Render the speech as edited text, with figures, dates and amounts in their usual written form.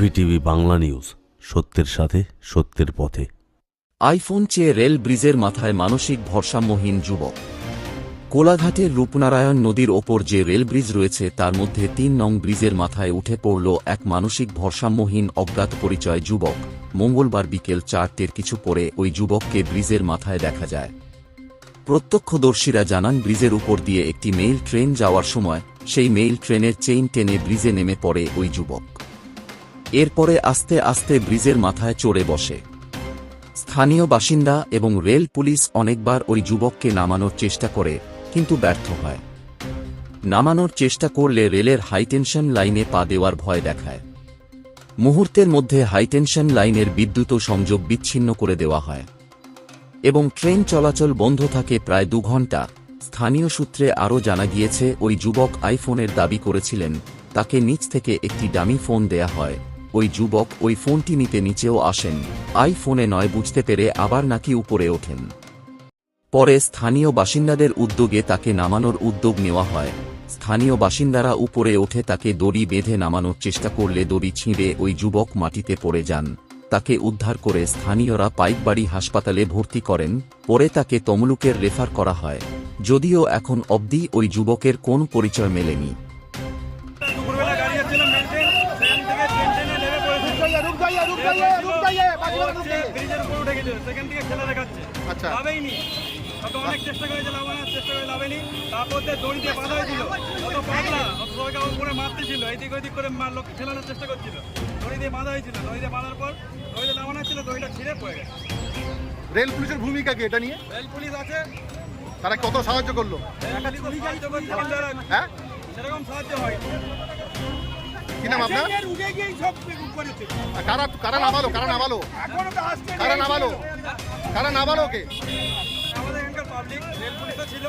VTV Bangla news, সত্যের সাথে সত্যের পথে। আইফোন চেয়ে রেল ব্রিজের মাথায় মানসিক ভারসাম্যহীন যুবক। কোলাঘাটের রূপনারায়ণ নদীর ওপর যে রেল ব্রিজ রয়েছে তার মধ্যে ৩ নং ব্রিজের মাথায় উঠে পড়ল এক মানসিক ভারসাম্যহীন অজ্ঞাত পরিচয় যুবক। মঙ্গলবার বিকেল ৪টের কিছু পরে ওই যুবককে ব্রিজের মাথায় দেখা যায়। প্রত্যক্ষদর্শীরা জানান, ব্রিজের উপর দিয়ে একটি মেইল ট্রেন যাওয়ার সময় সেই মেইল ট্রেনের চেইন টেনে ব্রিজে নেমে পড়ে ওই যুবক। এরপরে আস্তে আস্তে ব্রিজের মাথায় চড়ে বসে। স্থানীয় বাসিন্দা এবং রেল পুলিশ অনেকবার ওই যুবককে নামানোর চেষ্টা করে, কিন্তু ব্যর্থ হয়। নামানোর চেষ্টা করলে রেলের হাইটেনশন লাইনে পা দেওয়ার ভয় দেখায়। মুহূর্তের মধ্যে হাইটেনশন লাইনের বিদ্যুৎ সংযোগ বিচ্ছিন্ন করে দেওয়া হয় এবং ট্রেন চলাচল বন্ধ থাকে প্রায় ২ ঘণ্টা। স্থানীয় সূত্রে আরও জানা গিয়েছে, ওই যুবক আইফোনের দাবি করেছিলেন। তাকে নিচ থেকে একটি ডামি ফোন দেয়া হয়। ওই যুবক ওই ফোনটি নিতে নিচেও আসেন। আইফোনে নয় বুঝতে পেরে আবার নাকি উপরে ওঠেন। পরে স্থানীয় বাসিন্দাদের উদ্যোগে তাকে নামানোর উদ্যোগ নেওয়া হয়। স্থানীয় বাসিন্দারা উপরে ওঠে তাকে দড়ি বেঁধে নামানোর চেষ্টা করলে দড়ি ছিঁড়ে ওই যুবক মাটিতে পড়ে যান। তাকে উদ্ধার করে স্থানীয়রা পাইকবাড়ি হাসপাতালে ভর্তি করেন। পরে তাকে তমলুকের রেফার করা হয়, যদিও এখন অবধি ওই যুবকের কোন পরিচয় মেলেনি। অনেক চেষ্টা করেছে লাভানোর চেষ্টা করে লাভেনি। তারপর দড়ি দিয়ে বাধা হয়েছিল, অত পাগলা সবাইকে উপরে মারতেছিল, এইদিক ওইদিক করে লোককে ঠেলানোর চেষ্টা করছিল। দড়ি দিয়ে বাধা হয়েছিল, দড়ি দিয়ে বাঁধার পর দড়িতে নামানো ছিল, দড়িটা ছিঁড়ে পড়ে গেছে। রেল পুলিশের ভূমিকা কি এটা নিয়ে? রেল পুলিশ আছে, তারা কত সাহায্য করলো? হ্যাঁ, সেরকম সাহায্য হয়। কি নাম আপনার? কারা নামালো? কারা নামালো কে? আমাদের এখানকার পাবলিক, রেল পুলিশও ছিল।